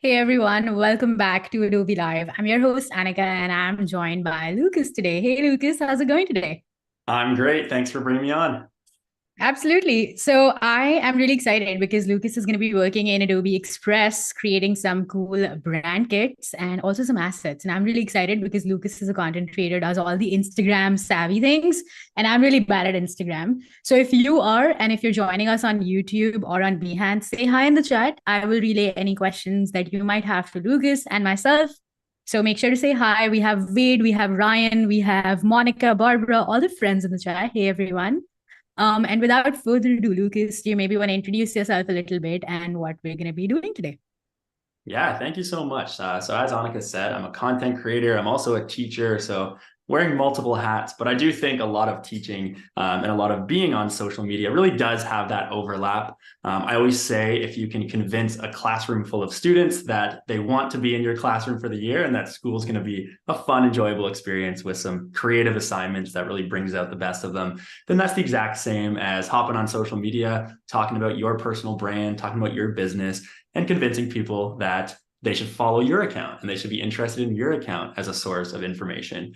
Hey everyone, welcome back to Adobe Live. I'm your host, Annika, and I'm joined by Lucas today. Hey Lucas, how's it going today? I'm great. Thanks for bringing me on. Absolutely. So I am really excited because Lucas is going to be working in Adobe Express, creating some cool brand kits and also some assets. And I'm really excited because Lucas is a content creator, does all the Instagram savvy things, and I'm really bad at Instagram. So if you are, and if you're joining us on YouTube or on Behance, say hi in the chat. I will relay any questions that you might have to Lucas and myself. So make sure to say hi. We have Wade, we have Ryan, we have Monica, Barbara, all the friends in the chat. Hey everyone. And without further ado, Lucas, do you maybe want to introduce yourself a little bit and what we're going to be doing today? Yeah, thank you so much. So as Annika said, I'm a content creator. I'm also a teacher. So wearing multiple hats, but I do think a lot of teaching and a lot of being on social media really does have that overlap. I always say if you can convince a classroom full of students that they want to be in your classroom for the year and that school is going to be a fun, enjoyable experience with some creative assignments that really brings out the best of them, then that's the exact same as hopping on social media, talking about your personal brand, talking about your business, and convincing people that they should follow your account and they should be interested in your account as a source of information.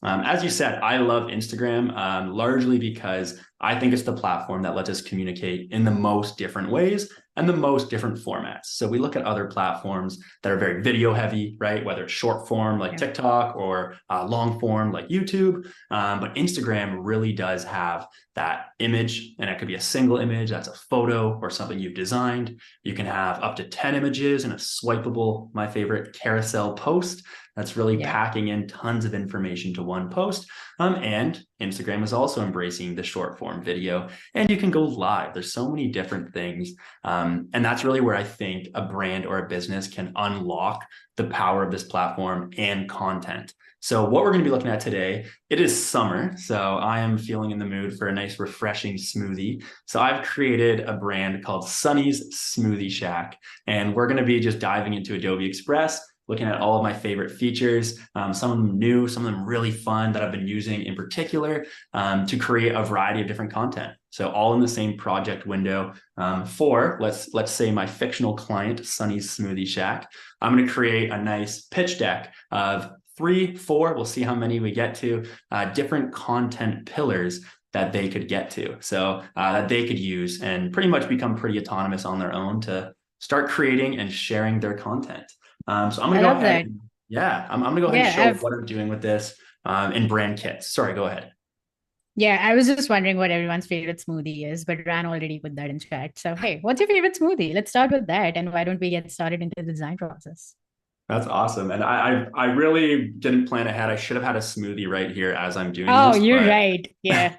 As you said, I love Instagram largely because I think it's the platform that lets us communicate in the most different ways and the most different formats. So we look at other platforms that are very video heavy, right? Whether it's short form like Yeah. TikTok or long form like YouTube. But Instagram really does have that image, and it could be a single image that's a photo or something you've designed. You can have up to 10 images in a swipeable, my favorite, carousel post that's really Yeah. packing in tons of information to one post. And Instagram is also embracing the short form video, and you can go live. There's so many different things. And that's really where I think a brand or a business can unlock the power of this platform and content. So what we're going to be looking at today, it is summer. So I am feeling in the mood for a nice refreshing smoothie. So I've created a brand called Sunny's Smoothie Shack, and we're going to be just diving into Adobe Express, looking at all of my favorite features, some of them new, some of them really fun that I've been using in particular to create a variety of different content. So all in the same project window for let's say my fictional client, Sunny's Smoothie Shack. I'm going to create a nice pitch deck of three, four, we'll see how many we get to, different content pillars that they could get to. So that they could use and pretty much become pretty autonomous on their own to start creating and sharing their content. So I'm I gonna go love ahead that. and I'm gonna go ahead and Yeah, show I've what I'm doing with this in brand kits. Sorry, go ahead. yeah, I was just wondering what everyone's favorite smoothie is, but Ran already put that in chat. So hey, what's your favorite smoothie? Let's start with that. And why don't we get started into the design process? That's awesome. And I really didn't plan ahead. I should have had a smoothie right here as I'm doing Oh, this, you're but right. Yeah.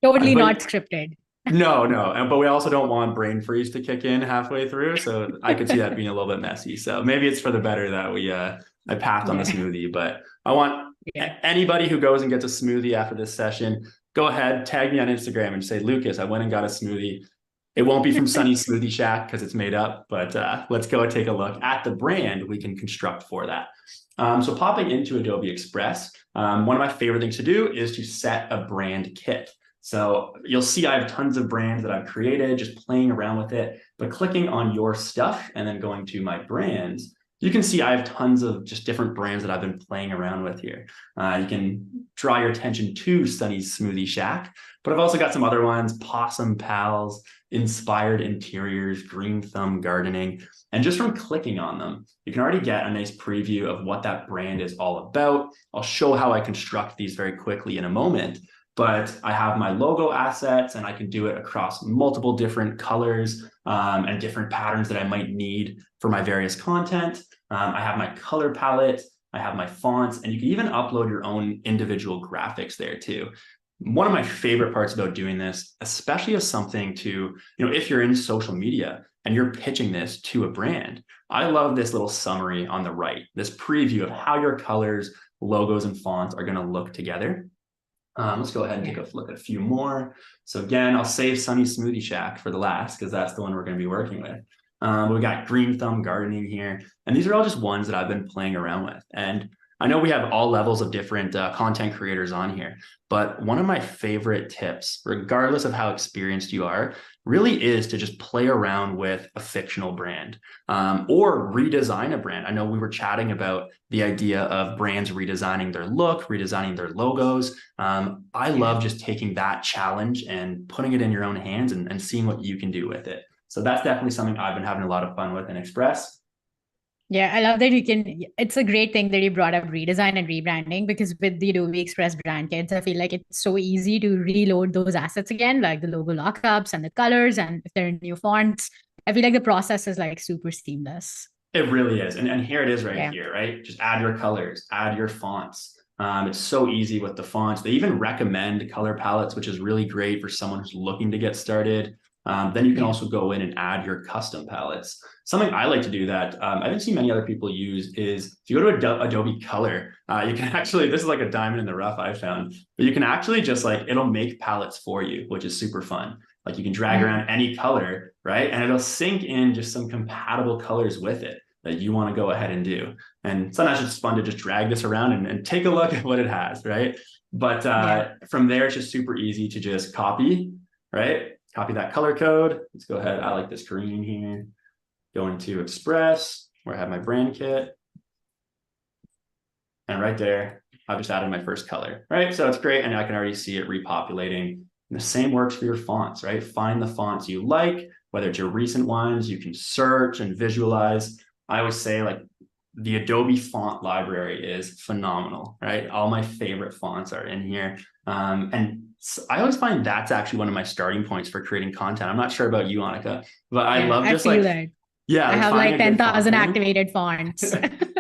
Totally but not scripted. no. But we also don't want brain freeze to kick in halfway through. So I could see that being a little bit messy. So maybe it's for the better that we I passed on the Yeah. smoothie. But I want Yeah. anybody who goes and gets a smoothie after this session, go ahead, tag me on Instagram and say, Lucas, I went and got a smoothie. It won't be from Sunny Smoothie Shack because it's made up, but let's go and take a look at the brand we can construct for that. So popping into Adobe Express, one of my favorite things to do is to set a brand kit. So you'll see I have tons of brands that I've created, just playing around with it, but clicking on your stuff and then going to my brands, you can see I have tons of just different brands that I've been playing around with here. You can draw your attention to Sunny's Smoothie Shack, but I've also got some other ones, Possum Pals, Inspired Interiors, Green Thumb Gardening. And just from clicking on them, you can already get a nice preview of what that brand is all about. I'll show how I construct these very quickly in a moment, but I have my logo assets and I can do it across multiple different colors and different patterns that I might need for my various content. I have my color palette, I have my fonts, and you can even upload your own individual graphics there too. One of my favorite parts about doing this, especially as something to, if you're in social media and you're pitching this to a brand, I love this little summary on the right, this preview of how your colors, logos, and fonts are going to look together. Let's go ahead and take Yeah. a look at a few more. So again, I'll save Sunny Smoothie Shack for the last because that's the one we're going to be working with. We got Green Thumb Gardening here, and these are all just ones that I've been playing around with. And I know we have all levels of different content creators on here, but one of my favorite tips, regardless of how experienced you are, really is to just play around with a fictional brand or redesign a brand. I know we were chatting about the idea of brands redesigning their look, redesigning their logos. I love just taking that challenge and putting it in your own hands and seeing what you can do with it. So that's definitely something I've been having a lot of fun with in Express. Yeah, I love that you can. It's a great thing that you brought up redesign and rebranding because with the Adobe Express brand kits, I feel like it's so easy to reload those assets again, like the logo lockups and the colors, and if there are new fonts. I feel like the process is like super seamless. It really is. And here it is right Yeah. here, right? Just add your colors, add your fonts. It's so easy with the fonts. They even recommend color palettes, which is really great for someone who's looking to get started. Then you can Yeah. also go in and add your custom palettes. Something I like to do that I haven't seen many other people use is if you go to Adobe Color, you can actually, this is like a diamond in the rough I found, but you can actually just like, it'll make palettes for you, which is super fun. Like you can drag Mm. around any color, right? And it'll sync in just some compatible colors with it that you want to go ahead and do. And sometimes it's fun to just drag this around and take a look at what it has, right? But Yeah. from there, it's just super easy to just copy, right? Copy that color code. Let's go ahead. I like this green here. Go into Express, where I have my brand kit. And right there, I've just added my first color, right? So it's great. And I can already see it repopulating. And the same works for your fonts, right? Find the fonts you like, whether it's your recent ones, you can search and visualize. I always say like the Adobe font library is phenomenal, right? All my favorite fonts are in here. And I always find that's actually one of my starting points for creating content. I'm not sure about you, Annika, but I Yeah. love I just feel like, that. yeah, I like have finding like a good font 10,000 name. activated fonts.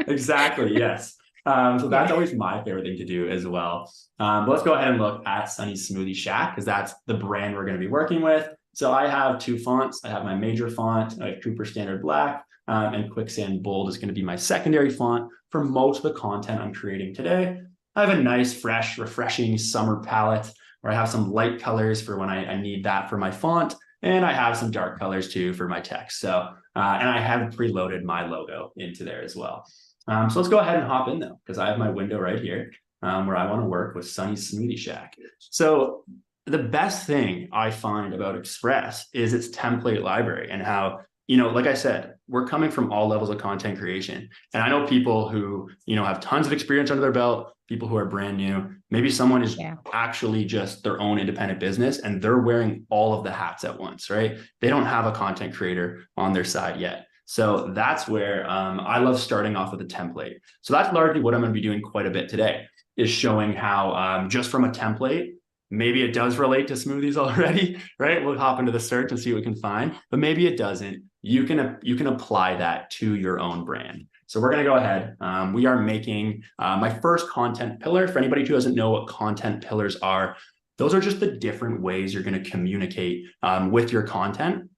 Exactly. Yes. So that's Yeah. always my favorite thing to do as well. But let's go ahead and look at Sunny's Smoothie Shack because that's the brand we're going to be working with. So I have two fonts. I have my major font, I have Cooper Standard Black, and Quicksand Bold is going to be my secondary font for most of the content I'm creating today. I have a nice, fresh, refreshing summer palette where I have some light colors for when I need that for my font. And I have some dark colors too for my text. So, and I have preloaded my logo into there as well. So let's go ahead and hop in though, because I have my window right here where I want to work with Sunny's Smoothie Shack. So the best thing I find about Express is its template library and how, like I said, we're coming from all levels of content creation. And I know people who, have tons of experience under their belt, people who are brand new, maybe someone is Yeah. actually just their own independent business and they're wearing all of the hats at once, right? They don't have a content creator on their side yet. So that's where I love starting off with a template. So that's largely what I'm going to be doing quite a bit today is showing how just from a template, maybe it does relate to smoothies already, right? We'll hop into the search and see what we can find, but maybe it doesn't. You can apply that to your own brand. So we're going to go ahead. We are making my first content pillar. For anybody who doesn't know what content pillars are, those are just the different ways you're going to communicate with your content.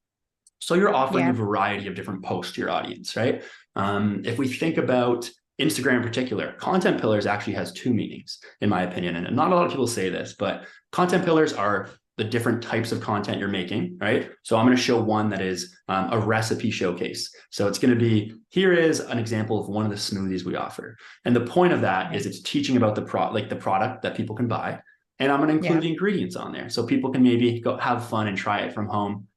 So you're offering a Yeah. variety of different posts to your audience, right? If we think about Instagram in particular, content pillars actually has two meanings, in my opinion. And not a lot of people say this, but content pillars are the different types of content you're making, right? So I'm going to show one that is a recipe showcase. So it's going to be, here is an example of one of the smoothies we offer. And the point of that is it's teaching about the product that people can buy. And I'm going to include Yeah. the ingredients on there. So people can maybe go have fun and try it from home.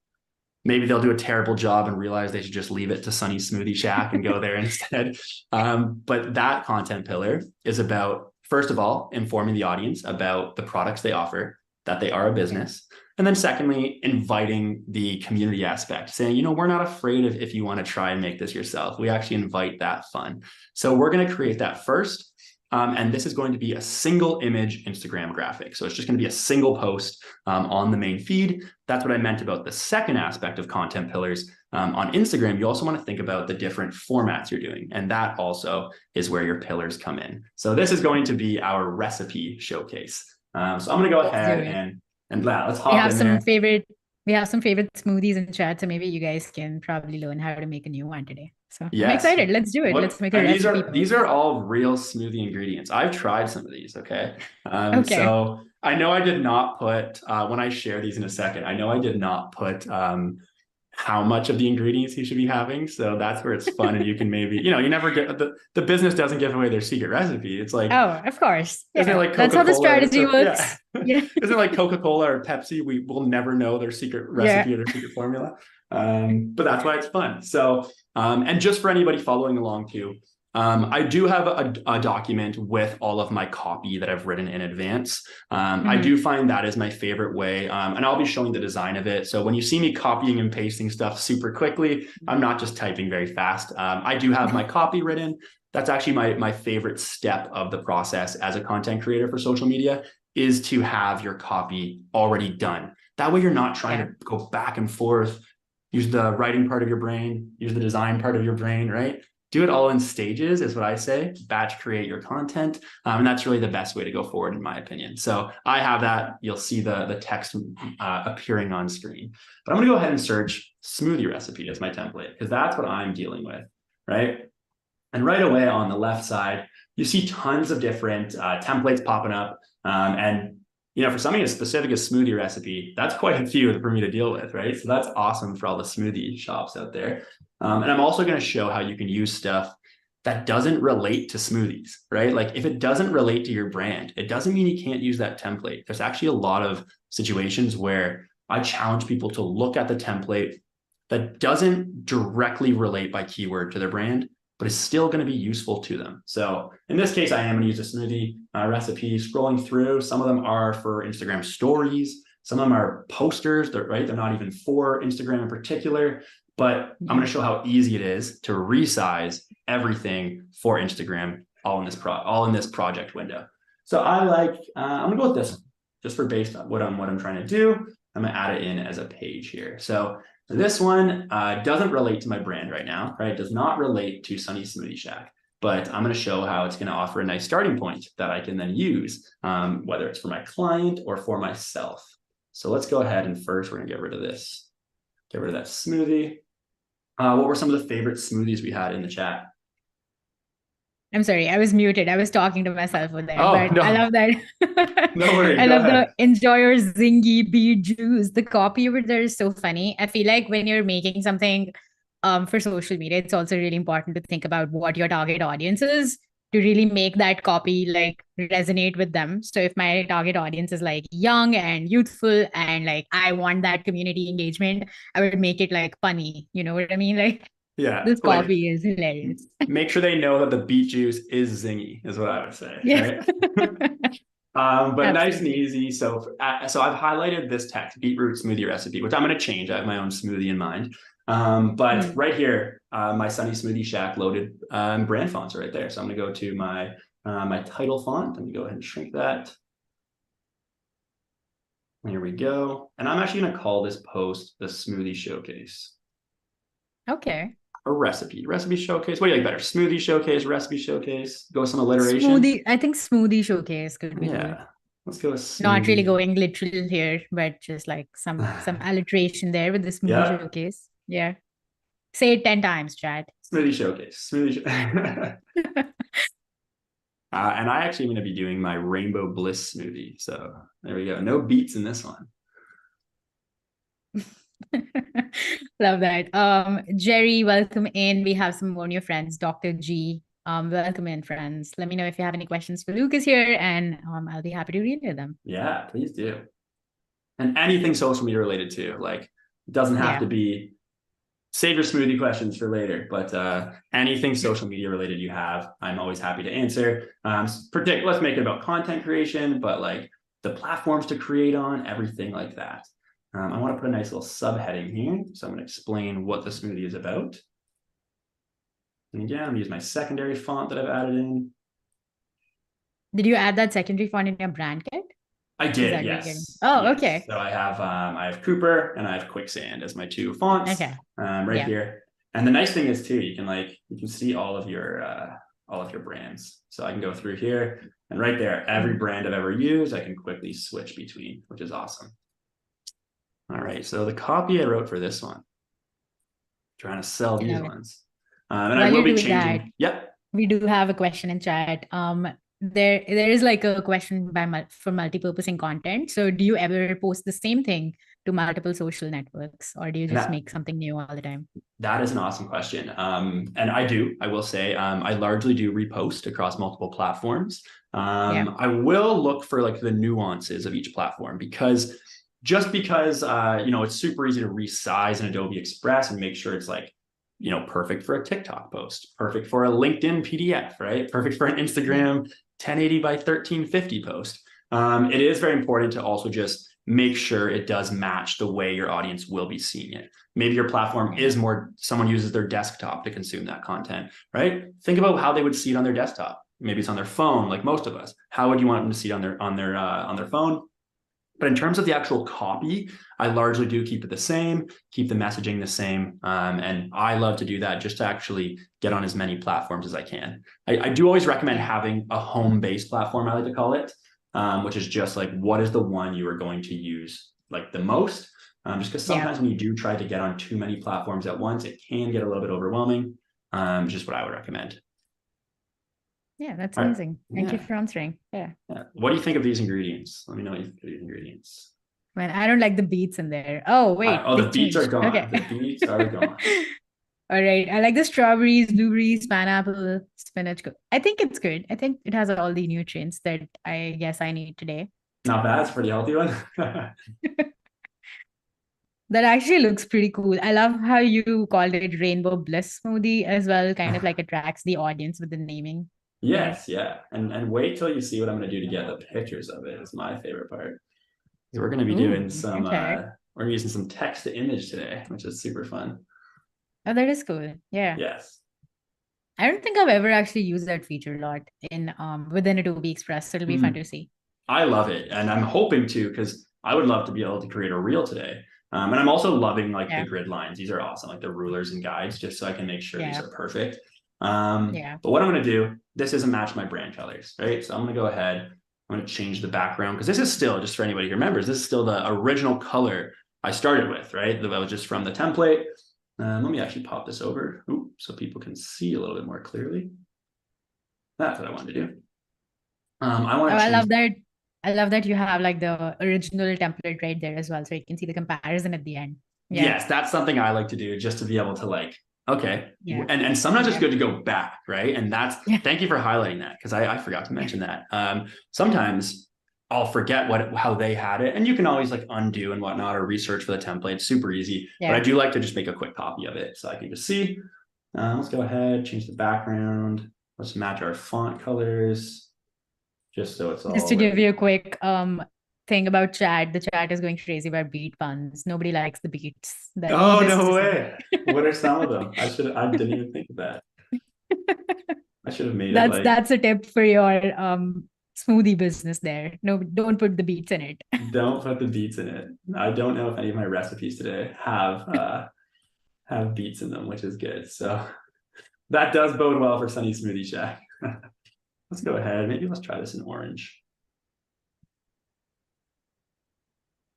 Maybe they'll do a terrible job and realize they should just leave it to Sunny Smoothie Shack and go there instead. But that content pillar is about, first of all, informing the audience about the products they offer, that they are a business. And then secondly, inviting the community aspect, saying, we're not afraid if you want to try and make this yourself. We actually invite that fun. So we're going to create that first. And this is going to be a single image Instagram graphic. So it's just going to be a single post on the main feed. That's what I meant about the second aspect of content pillars. On Instagram, you also want to think about the different formats you're doing. And that also is where your pillars come in. So this is going to be our recipe showcase. So I'm going to go Let's do ahead it. and let's We hop have in some there. favorite we have some favorite smoothies in chat, so maybe you guys can probably learn how to make a new one today. So I'm Yes. excited. Let's do it. Let's make a And recipe these post. are all real smoothie ingredients. I've tried some of these. Okay. Okay. So I know I did not put when I share these in a second, I know I did not put how much of the ingredients you should be having. So that's where it's fun. And you can maybe, you never get the business doesn't give away their secret recipe. It's like, Oh, of course. isn't it Yeah. like That's how the Coca-Cola or strategy so? Yeah. works. Yeah. Isn't it like Coca-Cola or Pepsi? We will never know their secret Yeah. recipe or their secret formula. But that's why it's fun. So, and just for anybody following along too, I do have a document with all of my copy that I've written in advance. I do find that is my favorite way. And I'll be showing the design of it. So when you see me copying and pasting stuff super quickly, I'm not just typing very fast. I do have my copy written. That's actually my favorite step of the process as a content creator for social media, is to have your copy already done. That way you're not trying to go back and forth, use the writing part of your brain, use the design part of your brain, right? Do it all in stages is what I say. Batch create your content. And that's really the best way to go forward, in my opinion. So I have that. You'll see the text appearing on screen. But I'm going to go ahead and search smoothie recipe as my template, because that's what I'm dealing with, right? And right away on the left side, you see tons of different templates popping up. And for something as specific as smoothie recipe, that's quite a few for me to deal with, right? So that's awesome for all the smoothie shops out there. And I'm also going to show how you can use stuff that doesn't relate to smoothies, right? Like if it doesn't relate to your brand, it doesn't mean you can't use that template. There's actually a lot of situations where I challenge people to look at the template that doesn't directly relate by keyword to their brand, but is still going to be useful to them. So in this case, I am going to use a smoothie recipe. Scrolling through, some of them are for Instagram stories. Some of them are posters, right? They're not even for Instagram in particular, but I'm going to show how easy it is to resize everything for Instagram all in this project window. So I'm going to go with this one, just for based on what I'm trying to do. I'm going to add it in as a page here. So this one doesn't relate to my brand right now, right? It does not relate to Sunny Smoothie Shack, but I'm going to show how it's going to offer a nice starting point that I can then use, whether it's for my client or for myself. So let's go ahead and first we're going to get rid of this. Get rid of that smoothie. What were some of the favorite smoothies we had in the chat? I'm sorry, I was muted. I was talking to myself over there, but no. I love that. No worries. I go love ahead. the enjoy your zingy beet juice. The copy over there is so funny. I feel like when you're making something for social media, it's also really important to think about what your target audience is to really make that copy like resonate with them. So if my target audience is like young and youthful and like I want that community engagement, I would make it like funny. You know what I mean? Like Yeah, this like copy is hilarious. make sure they know that the beet juice is zingy, is what I would say. Yeah. Right? But nice and Absolutely. easy. So I've highlighted this text, beetroot smoothie recipe, which I'm going to change. I have my own smoothie in mind. But right here, my Sunny Smoothie Shack loaded brand fonts are right there. So I'm going to go to my title font. I'm going to go ahead and shrink that. Here we go. And I'm actually going to call this post the Smoothie Showcase. Okay. A recipe showcase. What do you like better? Smoothie showcase, recipe showcase. Go with some alliteration. Smoothie. I think smoothie showcase could be good. Yeah, let's go with Not really smoothie. going literal here, but just like some alliteration there with the smoothie Yeah, showcase. Yeah. Say it 10 times, Chad. smoothie showcase. And I actually am going to be doing my rainbow bliss smoothie. So there we go. No beets in this one. Love that. Jerry, welcome in. We have some more new friends. Dr. G, welcome in, friends. Let me know if you have any questions for Lucas here, and I'll be happy to read them. Yeah, please do. And anything social media related too. Like, it doesn't have to be, save your smoothie questions for later, but anything social media related you have, I'm always happy to answer. Let's make it about content creation, but like the platforms to create on, everything like that. I want to put a nice little subheading here. So I'm going to explain what the smoothie is about. And again, I'm going to use my secondary font that I've added in. Did you add that secondary font in your brand kit? I did, yes. Oh, yes. okay. So I have Cooper and I have Quicksand as my two fonts. Okay. Right here. And the nice thing is too, you can see all of your brands. So I can go through here and right there, every brand I've ever used, I can quickly switch between, which is awesome. All right, so the copy I wrote for this one, trying to sell these ones. And I will be changing. Yep. We do have a question in chat. There is like a question for multi-purposing content. So do you ever post the same thing to multiple social networks, or do you And just make something new all the time? that is an awesome question. And I will say, I largely do repost across multiple platforms. Yeah. I will look for like the nuances of each platform because it's super easy to resize an Adobe Express and make sure it's like, perfect for a TikTok post, perfect for a LinkedIn PDF, right? Perfect for an Yeah. Instagram 1080 by 1350 post. It is very important to also just make sure it does match the way your audience will be seeing it. Maybe your platform Yeah. is more, someone uses their desktop to consume that content, right? Think about how they would see it on their desktop. Maybe it's on their phone, like most of us. How would you want them to see it on their phone? But in terms of the actual copy, I largely do keep it the same, keep the messaging the same. And I love to do that just to actually get on as many platforms as I can. I do always recommend having a home-based platform, I like to call it, which is just like, what is the one you are going to use like the most? Just because sometimes when you do try to get on too many platforms at once, it can get a little bit overwhelming. Just what I would recommend. Yeah, that's All right. amazing. Thank you for answering. Yeah. What do you think of these ingredients? Let me know what you think of these ingredients. Man, I don't like the beets in there. Oh, wait, The they beets are changed. gone. Okay. The beets are gone. All right. I like the strawberries, blueberries, pineapple, spinach. I think it's good. I think it has all the nutrients that I guess I need today. Not bad. It's a pretty healthy one. That actually looks pretty cool. I love how you called it Rainbow Bliss Smoothie as well, kind of like attracts the audience with the naming. Yeah. Yes, yeah. And wait till you see what I'm going to do to get the pictures of it. Is my favorite part. We're going to be Ooh, doing some, okay. we're using some text to image today, which is super fun. Oh, that is cool. Yeah. Yes. I don't think I've ever actually used that feature a lot in within Adobe Express. So it'll be fun to see. I love it. And I'm hoping to, because I would love to be able to create a reel today. And I'm also loving like the grid lines. These are awesome, like the rulers and guides, just so I can make sure these are perfect. But what I'm going to do, this isn't match my brand colors, right? So I'm going to go ahead. I'm going to change the background because this is still, just for anybody who remembers, this is still the original color I started with, right? That was just from the template. Let me actually pop this over so people can see a little bit more clearly. That's what I wanted to do. I want to I change. love that. I love that you have like the original template right there as well. So you can see the comparison at the end. Yeah. Yes, that's something I like to do just to be able to like, okay. Yeah. And sometimes it's good to go back, right? And thank you for highlighting that because I forgot to mention that. Sometimes I'll forget how they had it. And you can always like undo and whatnot or research for the template. It's super easy. But I do like to just make a quick copy of it so I can just see. Let's go ahead, change the background. Let's match our font colors. Just so it's all Just to give you a quick thing about chat, the chat is going crazy about beat puns. Nobody likes the beats. Oh, no way. What are some of them? I didn't even think of that. I should have made it like that's a tip for your smoothie business there. No, don't put the beats in it. don't put the beets in it. I don't know if any of my recipes today have beets in them, which is good. So that does bode well for Sunny Smoothie Shack. Let's go ahead. Maybe let's try this in orange.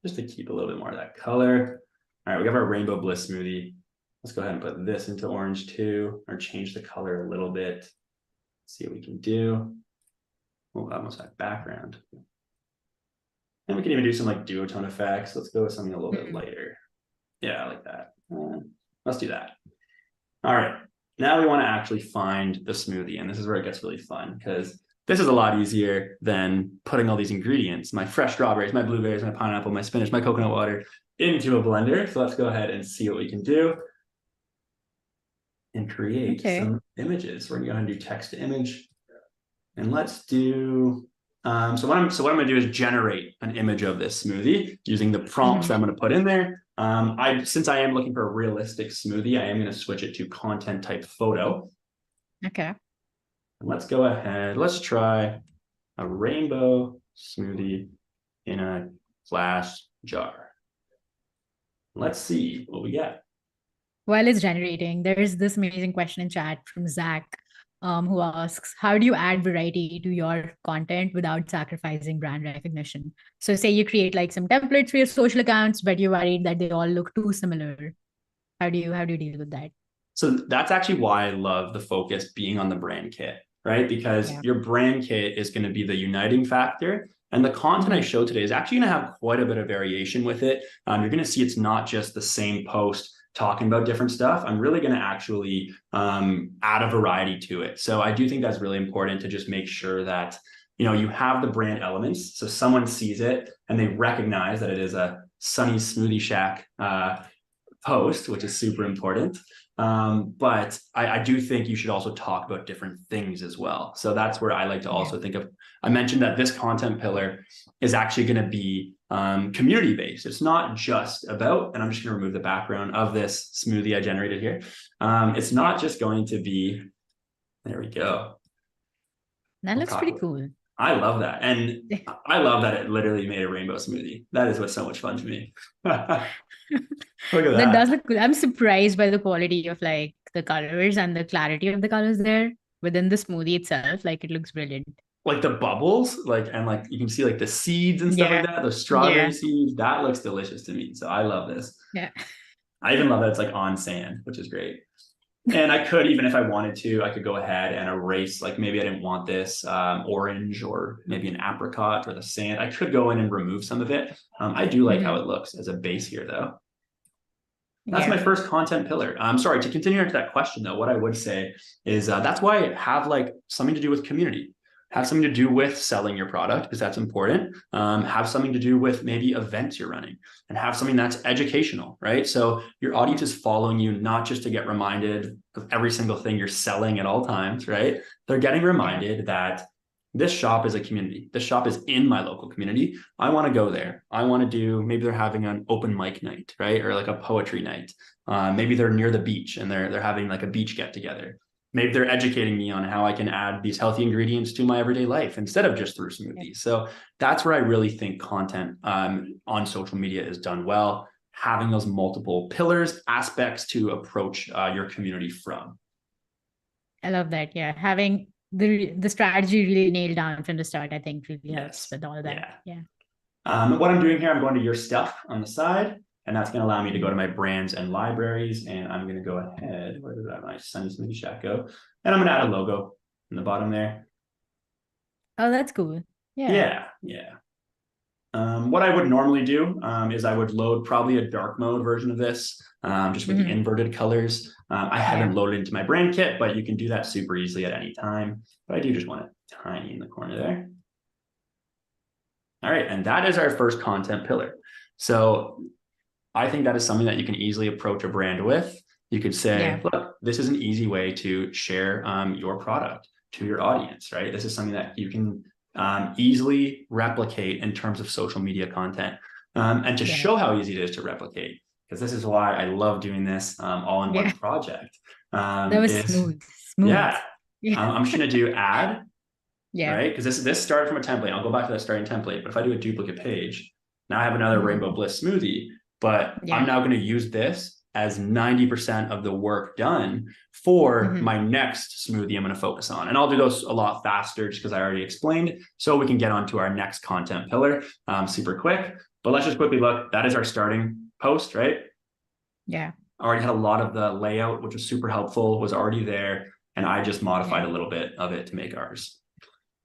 Just to keep a little bit more of that color. All right, we have our Rainbow Bliss smoothie. Let's go ahead and put this into orange too, or change the color a little bit. See what we can do. Oh, almost that background. And we can even do some like duotone effects. Let's go with something a little bit lighter. Yeah, I like that. Let's do that. All right. Now we want to actually find the smoothie. And this is where it gets really fun because this is a lot easier than putting all these ingredients, my fresh strawberries, my blueberries, my pineapple, my spinach, my coconut water into a blender. So let's go ahead and see what we can do and create some images. We're gonna go ahead and do text to image. And let's do, so what I'm gonna do is generate an image of this smoothie using the prompts that I'm gonna put in there. Since I am looking for a realistic smoothie, I am gonna switch it to content type photo. Okay. Let's go ahead. Let's try a rainbow smoothie in a glass jar. Let's see what we get. While it's generating, there's this amazing question in chat from Zach, who asks, how do you add variety to your content without sacrificing brand recognition? So say you create like some templates for your social accounts, but you're worried that they all look too similar. How do you deal with that? So that's actually why I love the focus being on the brand kit, right? Because your brand kit is going to be the uniting factor. And the content I showed today is actually going to have quite a bit of variation with it. You're going to see it's not just the same post talking about different stuff. I'm really going to actually add a variety to it. So I do think that's really important to just make sure that you have the brand elements, so someone sees it and they recognize that it is a Sunny Smoothie Shack post, which is super important. But I do think you should also talk about different things as well. So that's where I like to also think of. I mentioned that this content pillar is actually going to be community based. It's not just about, and I'm just going to remove the background of this smoothie I generated here. It's not just going to be, there we go. That looks pretty cool. I love that. And I love that it literally made a rainbow smoothie. That is what's so much fun to me. Look at that. That does look cool. I'm surprised by the quality of like the colors and the clarity of the colors there within the smoothie itself. Like it looks brilliant. Like the bubbles, and you can see like the seeds and stuff like that, the strawberry seeds, that looks delicious to me. So I love this. Yeah. I even love that it's like on sand, which is great. And I could, even if I wanted to, I could go ahead and erase, like maybe I didn't want this orange or maybe an apricot or the sand. I could go in and remove some of it. I do like how it looks as a base here though. That's my first content pillar. I'm sorry, to continue into that question though, what I would say is that's why I have like something to do with community. Have something to do with selling your product because that's important. Have something to do with maybe events you're running and have something that's educational, right? So your audience is following you not just to get reminded of every single thing you're selling at all times, right? They're getting reminded that this shop is a community. This shop is in my local community. I want to go there. I want to do, maybe they're having an open mic night, right? Or like a poetry night. Maybe they're near the beach and they're having like a beach get together. Maybe they're educating me on how I can add these healthy ingredients to my everyday life instead of just through smoothies. So that's where I really think content on social media is done well, having those multiple pillars, aspects to approach your community from. I love that. Yeah. Having the strategy really nailed down from the start, I think really helps with all that. Yeah. What I'm doing here, I'm going to your stuff on the side. And that's going to allow me to go to my brands and libraries. And I'm going to go ahead. Where did my Sunny Smoothie Shack go? And I'm going to add a logo in the bottom there. Oh, that's cool. Yeah. What I would normally do is I would load probably a dark mode version of this, just with the inverted colors. I haven't loaded into my brand kit, but you can do that super easily at any time. But I do just want it tiny in the corner there. All right. And that is our first content pillar. So I think that is something that you can easily approach a brand with. You could say, look, this is an easy way to share your product to your audience, right? This is something that you can easily replicate in terms of social media content and to show how easy it is to replicate, because this is why I love doing this all in one project. That was smooth. Yeah. I'm just going to do add, right? Because this started from a template. I'll go back to that starting template. But if I do a duplicate page, now I have another Rainbow Bliss smoothie. But I'm now going to use this as 90% of the work done for my next smoothie I'm going to focus on. And I'll do those a lot faster just because I already explained. So we can get on to our next content pillar super quick. But let's just quickly look. That is our starting post, right? Yeah. I already had a lot of the layout, which was super helpful, was already there. And I just modified a little bit of it to make ours.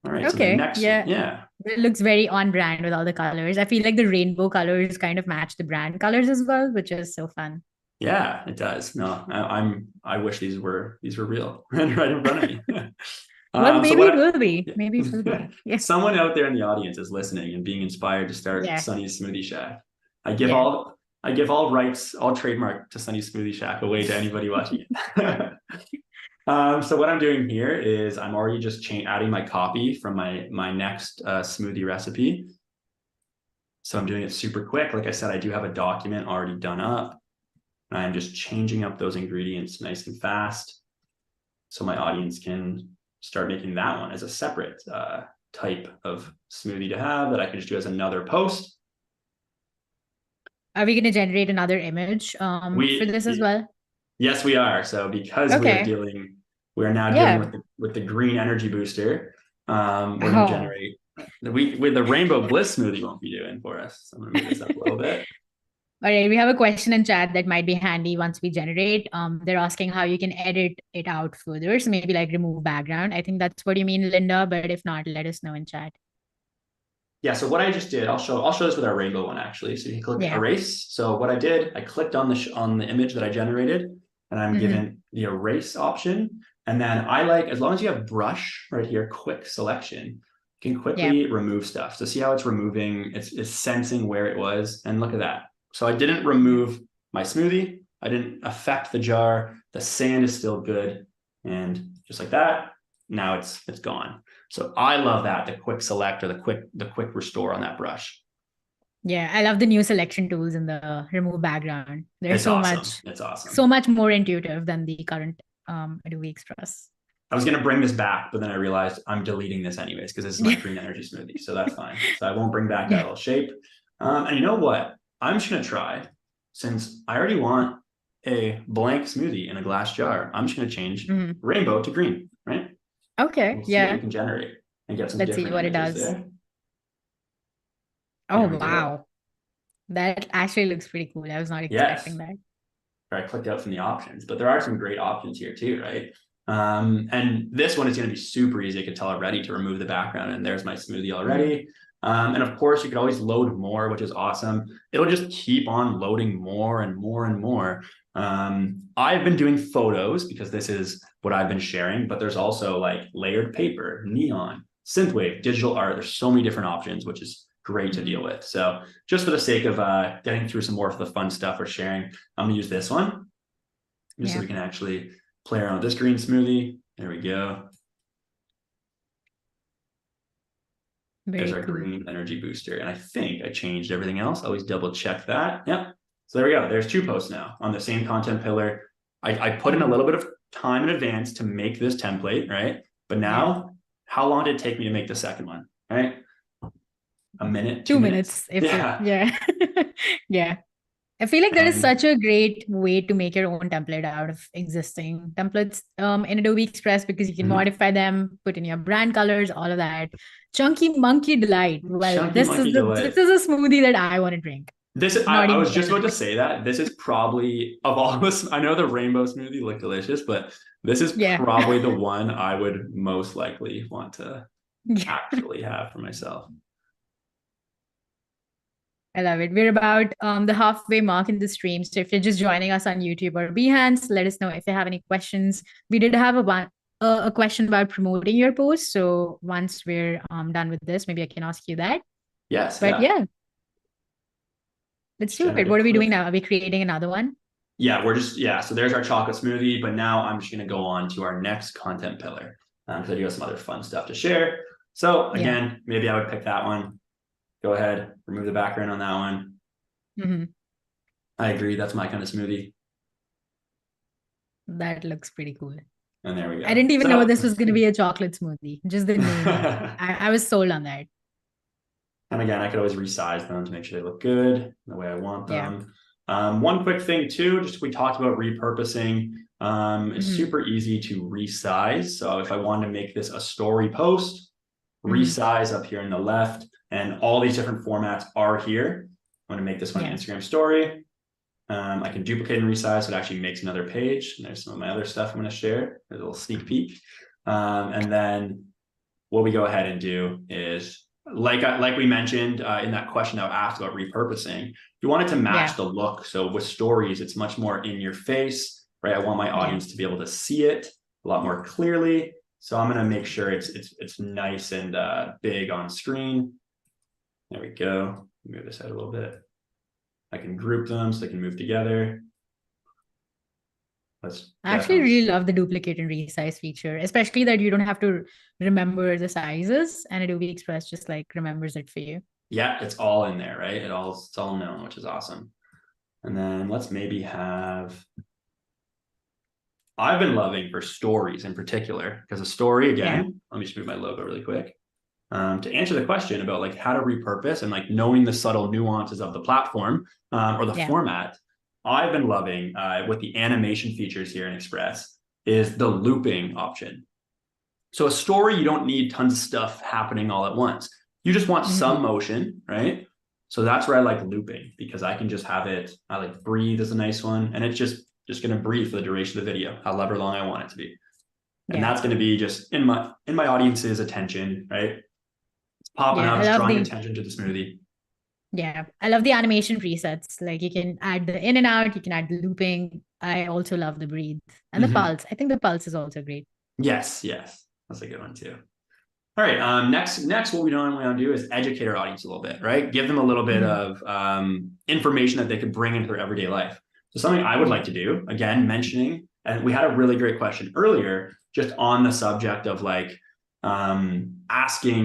All right. Okay. So it looks very on brand with all the colors. I feel like the rainbow colors kind of match the brand colors as well, which is so fun. Yeah, it does. No, I wish these were real right in front of me. Well, maybe it will be. Maybe it will be. Yeah. Someone out there in the audience is listening and being inspired to start Sunny's Smoothie Shack. I give all rights, all trademark to Sunny's Smoothie Shack away to anybody watching it. So what I'm doing here is I'm already just adding my copy from my next smoothie recipe. So I'm doing it super quick. Like I said, I do have a document already done up. And I'm just changing up those ingredients nice and fast so my audience can start making that one as a separate type of smoothie to have that I can just do as another post. Are we going to generate another image for this as well? Yes, we are. So because we're now dealing with the green energy booster, we're going to generate with the Rainbow Bliss smoothie won't be doing for us. So I'm going to move this up a little bit. All right, we have a question in chat that might be handy once we generate. They're asking how you can edit it out further. So maybe like remove background. I think that's what you mean, Linda. But if not, let us know in chat. Yeah, so what I just did, I'll show this with our rainbow one actually. So you click Yeah. erase. So what I did, I clicked on the image that I generated, and I'm given the erase option. And then I like, as long as you have brush right here, quick selection, you can Yeah. quickly remove stuff. So see how it's removing, it's sensing where it was, and look at that. So I didn't remove my smoothie. I didn't affect the jar. The sand is still good, and just like that, now it's gone. So I love that, the quick select or the quick restore on that brush. Yeah, I love the new selection tools in the remove background. They're It's awesome. It's so awesome. much more intuitive than the current Adobe Express. I was gonna bring this back, but then I realized I'm deleting this anyways because this is my green energy smoothie, so that's fine. So I won't bring back that Yeah. little shape. And you know what? I'm just gonna try, since I already want a blank smoothie in a glass jar. I'm just gonna change rainbow to green, right? Okay. We'll see what we Yeah. can generate and get some Let's see different what it images does. there. Oh, There we go. wow. That actually looks pretty cool. I was not expecting Yes. that. I clicked out from the options, but there are some great options here too, right? And this one is going to be super easy. I could tell already to remove the background, and there's my smoothie already. And of course, you could always load more, which is awesome. It'll just keep on loading more and more and more. I've been doing photos because this is what I've been sharing, but there's also like layered paper, neon, synthwave, digital art. There's so many different options, which is great to deal with. So just for the sake of getting through some more of the fun stuff we're sharing, I'm gonna use this one just so Yeah. we can actually play around with this green smoothie. There we go. There's Very our cool. green energy booster. And I think I changed everything else. Always double check that. Yep. So there we go. There's two posts now on the same content pillar. I put in a little bit of time in advance to make this template, right? But Yeah. now, how long did it take me to make the second one, right? A minute, 2 2 minutes? minutes. If it, Yeah. yeah. Yeah. I feel like that is And such a great way to make your own template out of existing templates in Adobe Express because you can modify them, put in your brand colors, all of that. Chunky Monkey Delight. Well, Chunky Monkey this Delight. is a smoothie that I want to drink. This Not I even was just gonna about to lie. say that this is probably of all this. I know the rainbow smoothie looked delicious, but this is Yeah. probably the one I would most likely want to Yeah. actually have for myself. I love it. We're about the halfway mark in the stream. So if you're just joining us on YouTube or Behance, let us know if you have any questions. We did have a question about promoting your post. So once we're done with this, maybe I can ask you that. Yes, But yeah. yeah, let's Let's do it. generate a What are we doing quick. now? Are we creating another one? Yeah, we're just yeah. So there's our chocolate smoothie, but now I'm just gonna go on to our next content pillar because I do have some other fun stuff to share. So Yeah. again, maybe I would pick that one. Go ahead, remove the background on that one. I agree. That's my kind of smoothie. That looks pretty cool. And there we I go. didn't even know So this was going to be a chocolate smoothie. Just the name. I was sold on that. and again, I could always resize them to make sure they look good the way I want Yeah. them. One quick thing too, just we talked about repurposing. It's super easy to resize. So if I wanted to make this a story post, resize up here on the left, and all these different formats are here. I'm going to make this one an Instagram story. I can duplicate and resize, so it actually makes another page. And there's some of my other stuff I'm going to share. There's a little sneak peek. And then what we go ahead and do is, like we mentioned in that question that I asked about repurposing, you want it to match the look. So with stories, it's much more in your face, right? I want my audience to be able to see it a lot more clearly. So I'm going to make sure it's nice and big on screen. There we go. Move this out a little bit. I can group them so they can move together. I actually really love the duplicate and resize feature, especially that you don't have to remember the sizes, and Adobe Express just like remembers it for you. Yeah, it's all in there, right? It's all known, which is awesome. And then let's maybe have, I've been loving for stories in particular, because a story, again, let me just move my logo really quick. To answer the question about like how to repurpose and like knowing the subtle nuances of the platform or the format, I've been loving with the animation features here in Express is the looping option. So a story, you don't need tons of stuff happening all at once. You just want some motion, right? So that's where I like looping, because I can just have it. I like breathe is a nice one, and it's just going to breathe for the duration of the video, however long I want it to be. And that's going to be just in my audience's attention, right? popping Yeah, I up, love drawing the attention to the smoothie. yeah, I love the animation presets. Like you can add the in and out, you can add the looping. I also love the breathe and the Mhm. pulse. I think the pulse is also great. Yes, yes, that's a good one too. All right. Next, what we don't want to do is educate our audience a little bit, right? Give them a little bit Mhm. of information that they could bring into their everyday life. So something I would Yeah, like to do, again, mentioning, and we had a really great question earlier, just on the subject of like asking,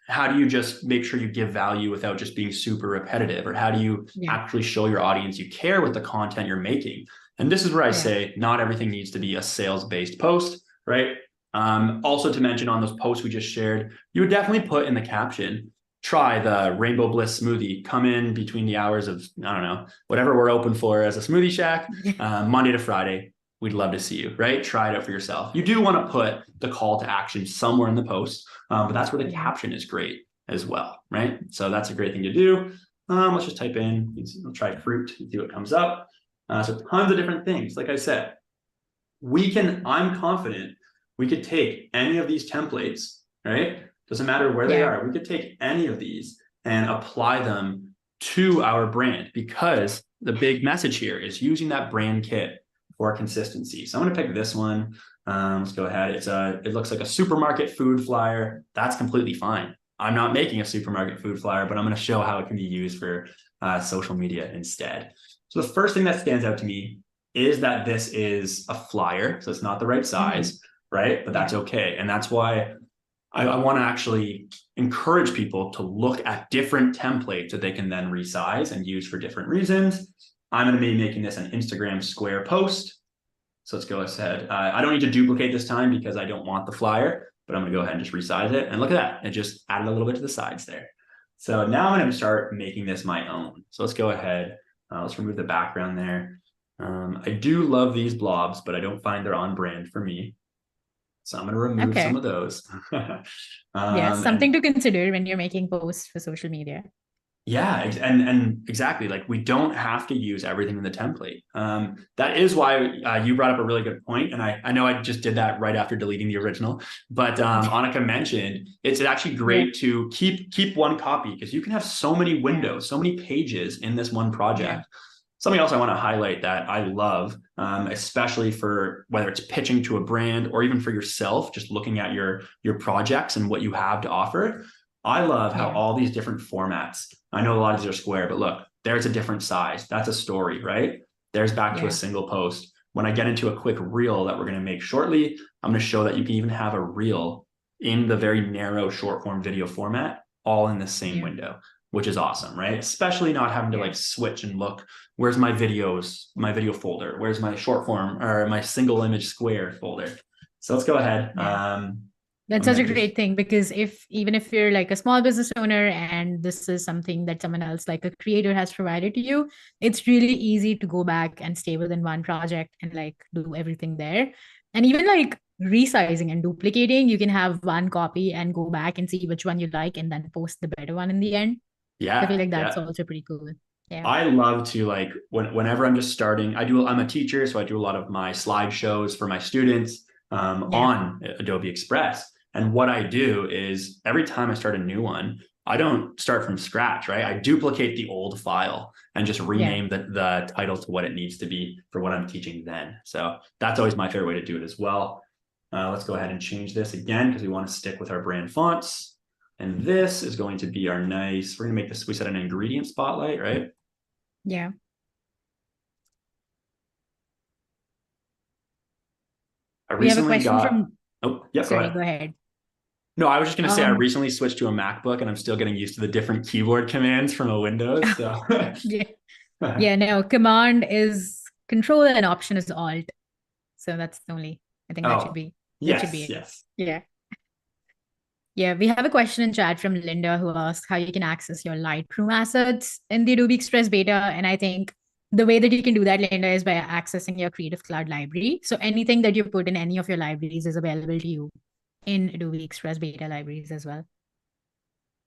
how do you just make sure you give value without just being super repetitive, or how do you yeah, actually show your audience you care with the content you're making? And this is where I yeah, say not everything needs to be a sales-based post, right? Also to mention on those posts we just shared, you would definitely put in the caption, try the Rainbow Bliss smoothie, come in between the hours of, I don't know, whatever we're open for as a smoothie shack, Monday to Friday. We'd love to see you, right? Try it out for yourself. You do want to put the call to action somewhere in the post, but that's where the yeah, caption is great as well, right? So that's a great thing to do. Let's just type in, we'll try fruit and see what comes up. So tons of different things. Like I said, I'm confident we could take any of these templates, right? Doesn't matter where they yeah, are. We could take any of these and apply them to our brand, because the big message here is using that brand kit for consistency. So I'm going to pick this one. Let's go ahead. It looks like a supermarket food flyer. That's completely fine. I'm not making a supermarket food flyer, but I'm going to show how it can be used for social media instead. So the first thing that stands out to me is that this is a flyer, so it's not the right hmm size, right? But that's yeah, okay. And that's why I want to actually encourage people to look at different templates that they can then resize and use for different reasons. I'm going to be making this an Instagram square post. So let's go ahead. I don't need to duplicate this time because I don't want the flyer, but I'm going to go ahead and just resize it. And look at that. It just added a little bit to the sides there. So now I'm going to start making this my own. So let's go ahead. Let's remove the background there. I do love these blobs, but I don't find they're on brand for me. So I'm going to remove some okay. of those. Yeah, something And to consider when you're making posts for social media. yeah, and exactly, like we don't have to use everything in the template. That is why you brought up a really good point, and I know I just did that right after deleting the original. But Annika mentioned it's actually Yeah, great to keep one copy, because you can have so many yeah, windows, so many pages in this one yeah, project. Something else I want to highlight that I love, especially for whether it's pitching to a brand or even for yourself, just looking at your projects and what you have to offer. I love how yeah, all these different formats. I know a lot of these are square, but look, there's a different size. That's a story, right? There's back to a yeah, single post. When I get into a quick reel that we're going to make shortly, I'm going to show that you can even have a reel in the very narrow short form video format, all in the same yeah, window, which is awesome, right? Especially not having to yeah, like switch and look, where's my videos, my video folder? Where's my short form or my single image square folder? So let's go ahead. yeah. That's I'm such a going to just, great thing because if even if you're like a small business owner and this is something that someone else like a creator has provided to you, it's really easy to go back and stay within one project and like do everything there. And even like resizing and duplicating, you can have one copy and go back and see which one you like and then post the better one in the end. So I feel yeah, like that's yeah. also pretty cool. Yeah. I love to like whenever I'm just starting, I'm a teacher, so I do a lot of my slideshows for my students Yeah. on Adobe Express. And what I do is every time I start a new one, I don't start from scratch, right? I duplicate the old file and just Yeah. rename the title to what it needs to be for what I'm teaching then. So that's always my favorite way to do it as well. Let's go ahead and change this again because we want to stick with our brand fonts. And this is going to be our nice, we're going to make this, we said an ingredient spotlight, right? Yeah. I We have a recently question got, from, oh, yeah, go sorry, ahead. go ahead. No, I was just going to say I Um, recently switched to a MacBook and I'm still getting used to the different keyboard commands from a Windows. So, yeah. Yeah, no, command is control and option is alt. So that's the only, I think oh, that should be yes, it. yes. Yeah. Yeah, we have a question in chat from Linda who asked how you can access your Lightroom assets in the Adobe Express beta. And I think the way that you can do that, Linda, is by accessing your Creative Cloud library. So anything that you put in any of your libraries is available to you in Adobe Express beta libraries as well.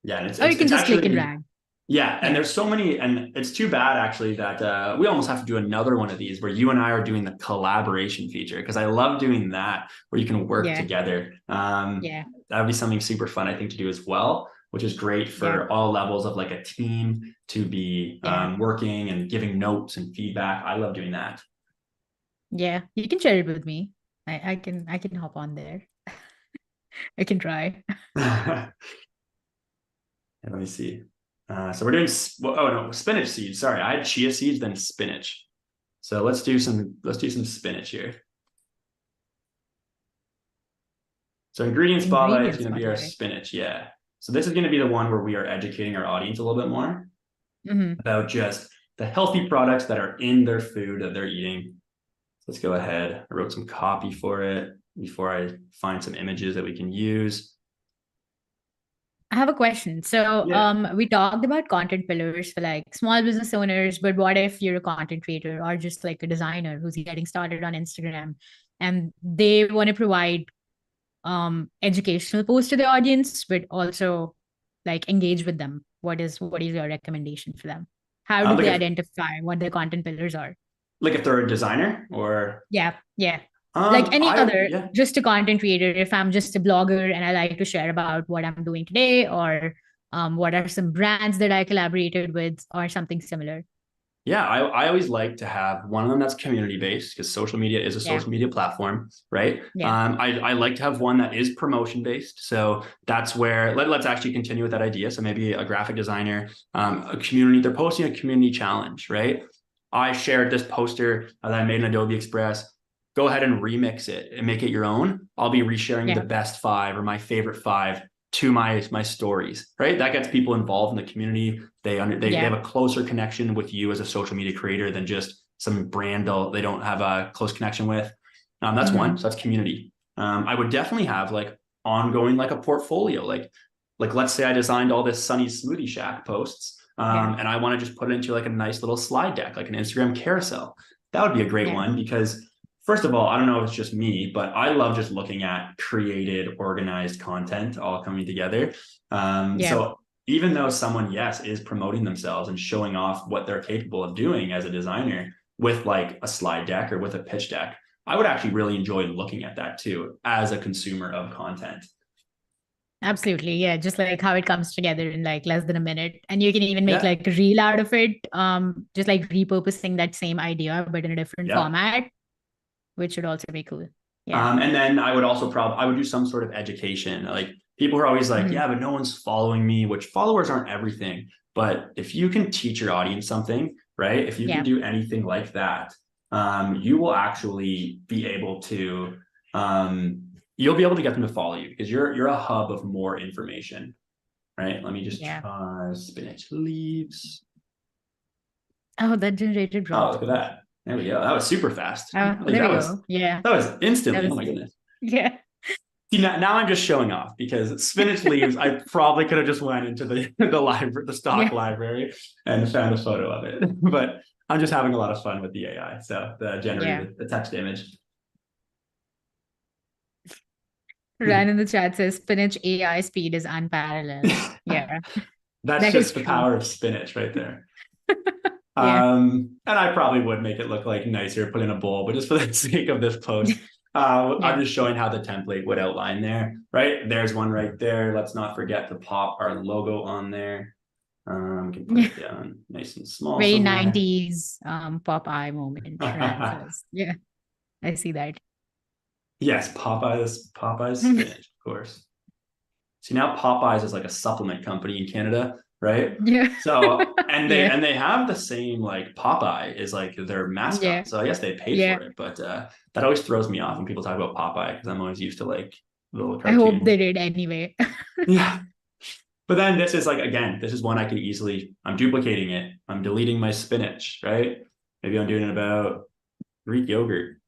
Yeah, and Or you can it's just click and actually, drag. yeah, and Yeah. there's so many, and it's too bad actually that we almost have to do another one of these where you and I are doing the collaboration feature, because I love doing that where you can work Yeah. together. Yeah. That would be something super fun, I think, to do as well. which is great Yeah. for all levels of like a team to be Yeah. working and giving notes and feedback. I love doing that. Yeah. You can share it with me. I can hop on there. I can try. Let me see. So we're doing, oh no, spinach seeds. Sorry, I had chia seeds, then spinach. So let's do some spinach here. So ingredient spotlight is Ingredient going to be our spotlight. spinach. Yeah. So this is going to be the one where we are educating our audience a little bit more about just the healthy products that are in their food that they're eating. So let's go ahead. I wrote some copy for it before I find some images that we can use. I have a question. So, Yeah. we talked about content pillars for like small business owners, but what if you're a content creator or just like a designer who's getting started on Instagram and they want to provide educational posts to the audience, but also like engage with them? What is your recommendation for them? How do Like they if identify what their content pillars are? they're a designer or Yeah, yeah. Like any I other, yeah. just a content creator, if I'm just a blogger and I like to share about what I'm doing today, or what are some brands that I collaborated with, or something similar. Yeah, I always like to have one of them that's community based because social media is a Yeah, social media platform, right? yeah, I like to have one that is promotion based. So that's where let's actually continue with that idea. So maybe a graphic designer, a community, they're posting a community challenge, right? I shared this poster that I made in Adobe Express. Go ahead and remix it and make it your own. I'll be resharing the yeah, best 5 or my favorite 5 to my stories, right? That gets people involved in the community. They have yeah. a closer connection with you as a social media creator than just some brand they don't have a close connection with. That's one. Mm-hmm. So that's community. I would definitely have like ongoing like a portfolio. Like let's say I designed all this Sunny Smoothie Shack posts, Yeah, and I want to just put it into like a nice little slide deck, like an Instagram carousel. That would be a great yeah, one because first of all, I don't know if it's just me, but I love just looking at created, organized content all coming together. yeah. So even though someone, yes, is promoting themselves and showing off what they're capable of doing as a designer with like a slide deck or with a pitch deck, I would actually really enjoy looking at that too as a consumer of content. Absolutely. Yeah. Just like how it comes together in like less than a minute. And you can even make Yeah. like a reel out of it. Just like repurposing that same idea, but in a different Yeah. format, which would also be cool. Yeah. And then I would also I would do some sort of education. Like people are always like, Mm-hmm. yeah, but no one's following me, which followers aren't everything. But if you can teach your audience something, right? If you can Yeah. do anything like that, you will actually be able to, you'll be able to get them to follow you because you're a hub of more information, right? Let me just Yeah. try spinach leaves. Oh, that generated Oh, raw. look at that. There we go. That was super fast. Like There we go. Yeah. that was That instantly. Oh was, my goodness. yeah. See, now I'm just showing off because spinach leaves, I probably could have just went into the library, the stock Yeah. library, and found a photo of it. But I'm just having a lot of fun with the AI. So the Yeah. generated the text image. Ryan in the chat says spinach AI speed is unparalleled. Yeah. That's That is just the true. power of spinach right there. Yeah. And I probably would make it look like nicer, put in a bowl, but just for the sake of this post, I'm Yeah. just showing how the template would outline there, right? There's one right there. Let's not forget to pop our logo on there. We can put Yeah. it down nice and small Very somewhere. 90s Popeye moment, Ryan says. Yeah. I see that. Yes, Popeye's spinach, of course. See, now Popeyes is like a supplement company in Canada, right? Yeah. So Yeah. and they have the same like Popeye is like their Yeah. mascot. So I guess they paid Yeah. for it, but that always throws me off when people talk about Popeye because I'm always used to like little I hope cartoons. they did anyway. Yeah. But then this is like again, this is one I could easily I'm duplicating it. I'm deleting my spinach, right? Maybe I'm doing it about Greek yogurt.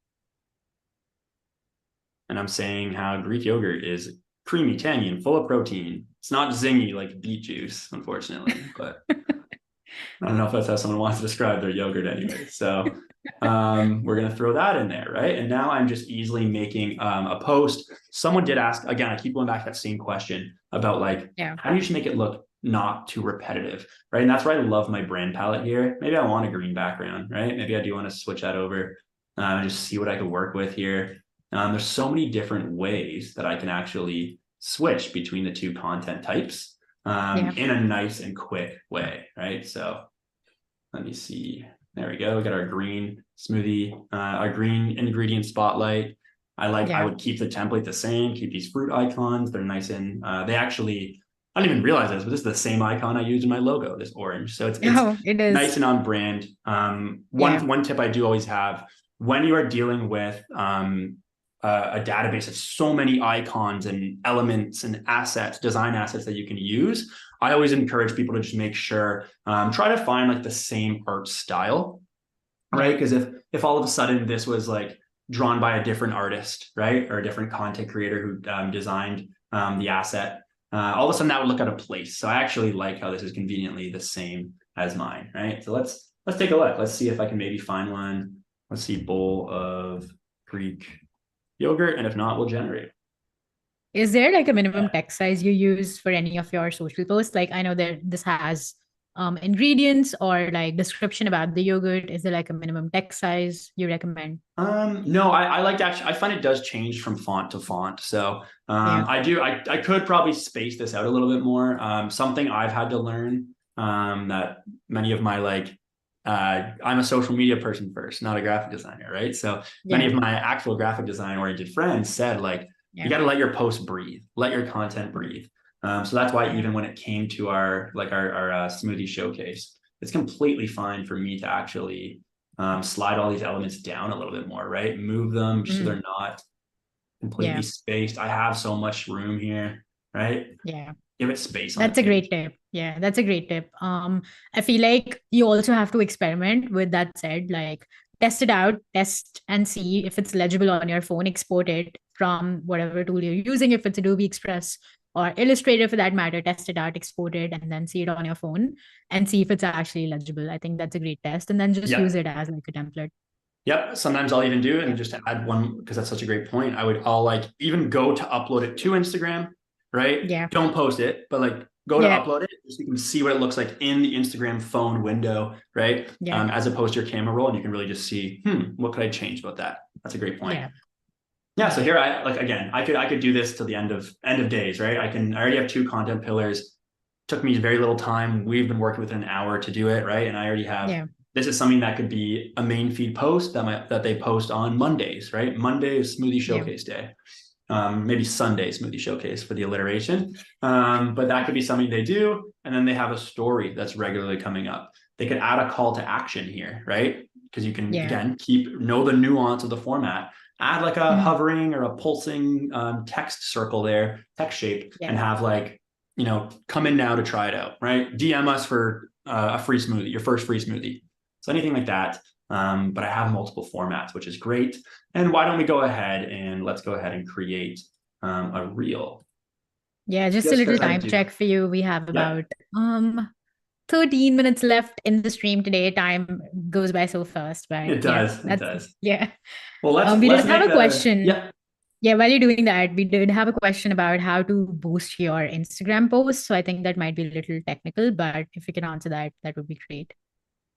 And I'm saying how Greek yogurt is creamy, tangy, and full of protein. It's not zingy like beet juice, unfortunately, but I don't know if that's how someone wants to describe their yogurt anyway. So we're going to throw that in there, right? And now I'm just easily making a post. Someone did ask, again, I keep going back to that same question about like, Yeah. how do you just make it look not too repetitive, right? And that's why I love my brand palette here. Maybe I want a green background, right? Maybe I do want to switch that over and just see what I could work with here. There's so many different ways that I can actually switch between the two content types. in a nice and quick way, right? So let me see. There we go. We got our green smoothie, our green ingredient spotlight. I would keep the template the same, keep these fruit icons. They're nice and they actually, I didn't even realize this, but this is the same icon I used in my logo, this orange. So it's it is nice and on brand. One tip I do always have when you are dealing with a database of so many icons and elements and assets, design assets that you can use, I always encourage people to just make sure, try to find like the same art style, right? Because if all of a sudden this was like drawn by a different artist, right, or a different content creator who designed the asset, all of a sudden that would look out of place. So I actually like how this is conveniently the same as mine, right? So let's take a look. Let's see if I can maybe find one. Let's see, bowl of Greek yogurt, and if not, we'll generate. Is there like a minimum text size you use for any of your social posts? Like I know that this has ingredients or like description about the yogurt. Is there like a minimum text size you recommend? No, I like to actually, I find it does change from font to font. So I could probably space this out a little bit more. Something I've had to learn that many of my I'm a social media person first, not a graphic designer, right? So many of my actual graphic design oriented friends said you got to let your post breathe, let your content breathe. So that's why even when it came to our smoothie showcase, it's completely fine for me to actually slide all these elements down a little bit more, right? Move them so they're not completely spaced. I have so much room here, right? Yeah. Give it space. That's a great tip. Yeah, that's a great tip. I feel like you also have to experiment with that said, like test it out, test and see if it's legible on your phone, export it from whatever tool you're using. If it's Adobe Express or Illustrator for that matter, test it out, export it, and then see it on your phone and see if it's actually legible. I think that's a great test. And then just use it as like a template. Yep. Sometimes I'll even do it and just add one, because that's such a great point. I'll like even go to upload it to Instagram, right? Yeah. Don't post it, but like go to upload it so you can see what it looks like in the Instagram phone window, right? As opposed to your camera roll, and you can really just see, what could I change about that? That's a great point. Yeah. So here I could do this till the end of days, right? I already have 2 content pillars. Took me very little time. We've been working within an hour to do it, right? And I already have this is something that could be a main feed post that they post on Mondays, right? Monday is smoothie showcase day. Maybe Sunday smoothie showcase for the alliteration. But that could be something they do. And then they have a story that's regularly coming up. They could add a call to action here, right? Because you can, again, know the nuance of the format. Add like a hovering or a pulsing text circle there, text shape, and have come in now to try it out, right? DM us for a free smoothie, your first free smoothie. So anything like that. But I have multiple formats, which is great. And why don't we go ahead and let's go ahead and create a reel. Yeah, just a little time check for you. We have about 13 minutes left in the stream today. Time goes by so fast, but it does. Yeah. Well, we did have a question. Yeah, while you're doing that, we did have a question about how to boost your Instagram posts. So I think that might be a little technical, but if you can answer that, that would be great.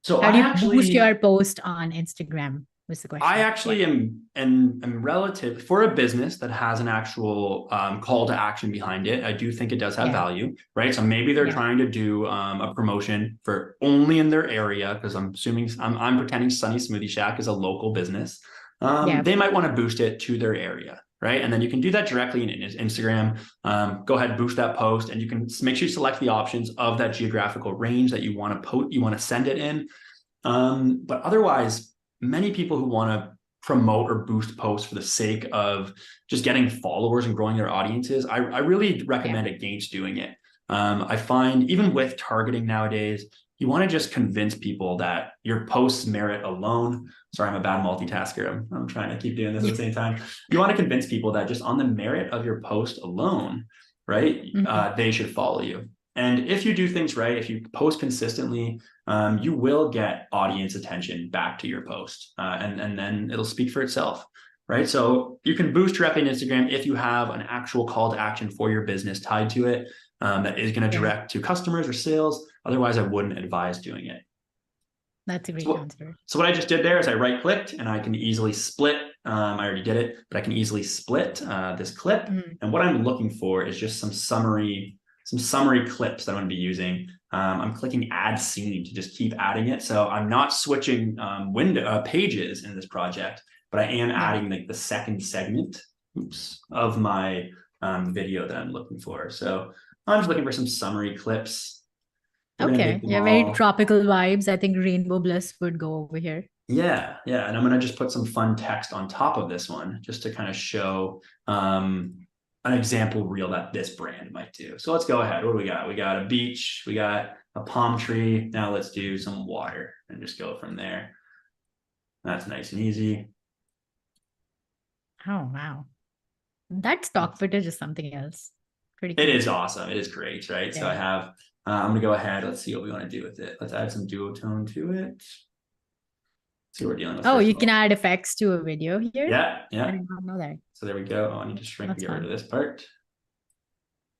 So how do you boost your post on Instagram? Was the question. I actually am relative for a business that has an actual call to action behind it. I do think it does have value, right? So maybe they're trying to do a promotion for only in their area, because I'm assuming I'm pretending Sunny Smoothie Shack is a local business. They might want to boost it to their area, right? And then you can do that directly in Instagram. Go ahead, boost that post, and you can make sure you select the options of that geographical range that you want to send it in. But otherwise, many people who want to promote or boost posts for the sake of just getting followers and growing their audiences, I really recommend against doing it. I find even with targeting nowadays, you want to just convince people that your posts merit alone. Sorry, I'm a bad multitasker. I'm trying to keep doing this at the same time. You want to convince people that just on the merit of your post alone, right, they should follow you. And if you do things right, if you post consistently, you will get audience attention back to your post, and then it'll speak for itself, right? So you can boost directly in Instagram if you have an actual call to action for your business tied to it that is going to direct to customers or sales. Otherwise, I wouldn't advise doing it. That's a great answer. So what I just did there is I right-clicked and I can easily split. I already did it, but I can easily split this clip. And what I'm looking for is just some summary some summary clips that I'm going to be using. I'm clicking add scene to just keep adding it. So I'm not switching pages in this project, but I am adding like the second segment of my video that I'm looking for. So I'm just looking for some summary clips. Okay. Yeah, very tropical vibes. I think Rainbow Bliss would go over here. Yeah, yeah. And I'm going to just put some fun text on top of this one just to kind of show an example reel that this brand might do. So let's go ahead. What do we got? We got a beach. We got a palm tree. Now let's do some water and just go from there. That's nice and easy. Oh, wow. That stock footage is something else. Pretty cool. It is awesome. It is great, right? Yeah. So I have, I'm going to go ahead. Let's see what we want to do with it. Let's add some duotone to it. See what we're dealing with. Oh, you can add effects to a video here? Yeah, yeah. I did not know that. So there we go. Oh, I need to shrink and get rid of this part.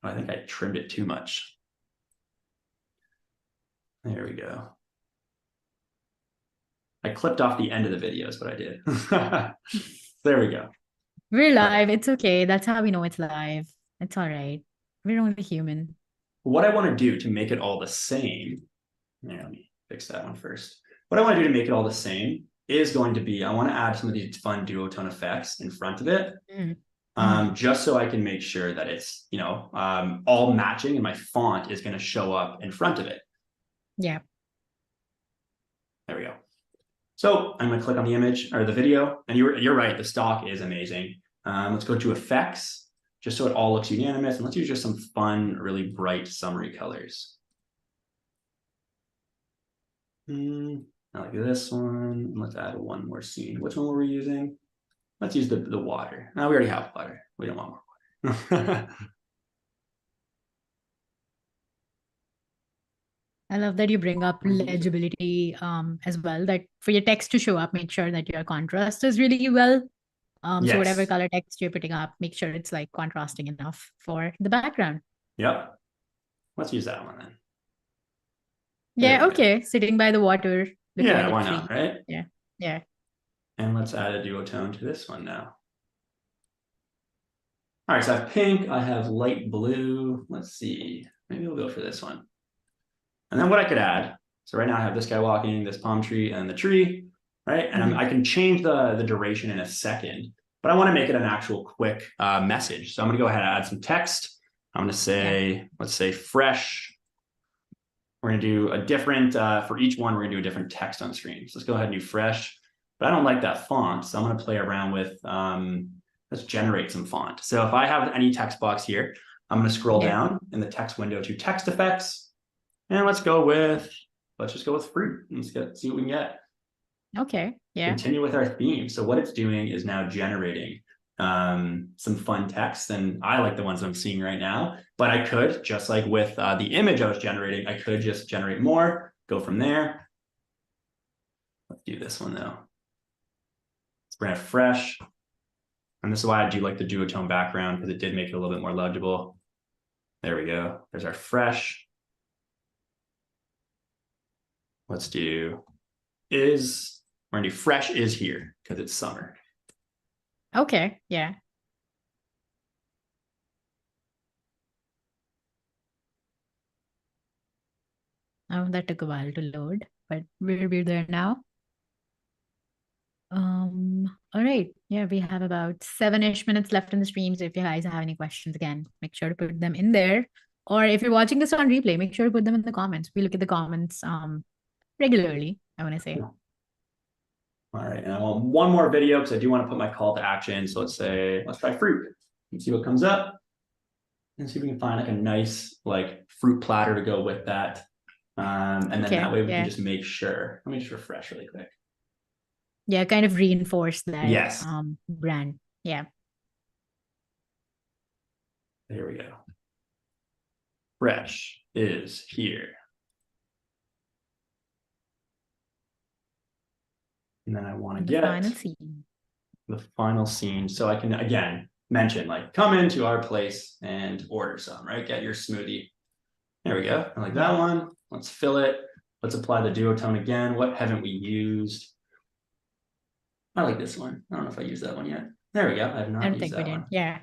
Oh, I think I trimmed it too much. There we go. I clipped off the end of the video is what I did. There we go. We're live. It's okay. That's how we know it's live. It's all right. We're only human. What I want to do to make it all the same, let me fix that one first. What I want to do to make it all the same is going to be, I want to add some of these fun duotone effects in front of it, just so I can make sure that it's, all matching and my font is going to show up in front of it. Yeah. There we go. So I'm going to click on the image or the video, and you're right. The stock is amazing. Let's go to effects, just so it all looks unanimous, and let's use just some fun, really bright summary colors. I like this one. Let's add one more scene. Which one were we using? Let's use the water. No, we already have water. We don't want more water. I love that you bring up legibility as well, that for your text to show up, make sure that your contrast is really well. Yes. So whatever color text you're putting up, make sure it's like contrasting enough for the background. Yep. Let's use that one then. Yeah, okay. Sitting by the water. Yeah, why not, right? Yeah, yeah. And let's add a duotone to this one now. All right, so I have pink, I have light blue. Let's see, maybe we'll go for this one. And then what I could add, so right now I have this guy walking, this palm tree, and the tree, right? And I can change the duration in a second, but I want to make it an actual quick message. So I'm going to go ahead and add some text. I'm going to say, let's say fresh. We're going to do a different, for each one, we're going to do a different text on screen. So let's go ahead and do fresh, but I don't like that font. So I'm going to play around with, let's generate some font. So if I have any text box here, I'm going to scroll down in the text window to text effects. And let's just go with fruit. Let's see what we can get. Okay, yeah. Continue with our theme. So what it's doing is now generating some fun text, and I like the ones I'm seeing right now, but I could, just like with the image I was generating, I could just generate more, go from there. Let's do this one though. It's brand fresh. And this is why I do like the duotone background, because it did make it a little bit more legible. There we go. There's our fresh. Let's do we're gonna do fresh is here because it's summer. Okay, yeah. Oh, that took a while to load, but we're there now. All right. Yeah, we have about 7-ish minutes left in the stream. So if you guys have any questions, again, make sure to put them in there. Or if you're watching this on replay, make sure to put them in the comments. We look at the comments regularly, I want to say. All right, and I want one more video because I do want to put my call to action. So let's try fruit and see what comes up, and see if we can find like a nice like fruit platter to go with that. And then that way we can just make sure. Let me just refresh really quick. Yeah, kind of reinforce that yes. Brand. Yeah. There we go. Fresh is here. And then I want to get the final scene. So I can, again, mention like, come into our place and order some, right? Get your smoothie. There we go. I like that one. Let's fill it. Let's apply the duotone again. What haven't we used? I like this one. I don't know if I used that one yet. There we go. I have not used that one. Yeah.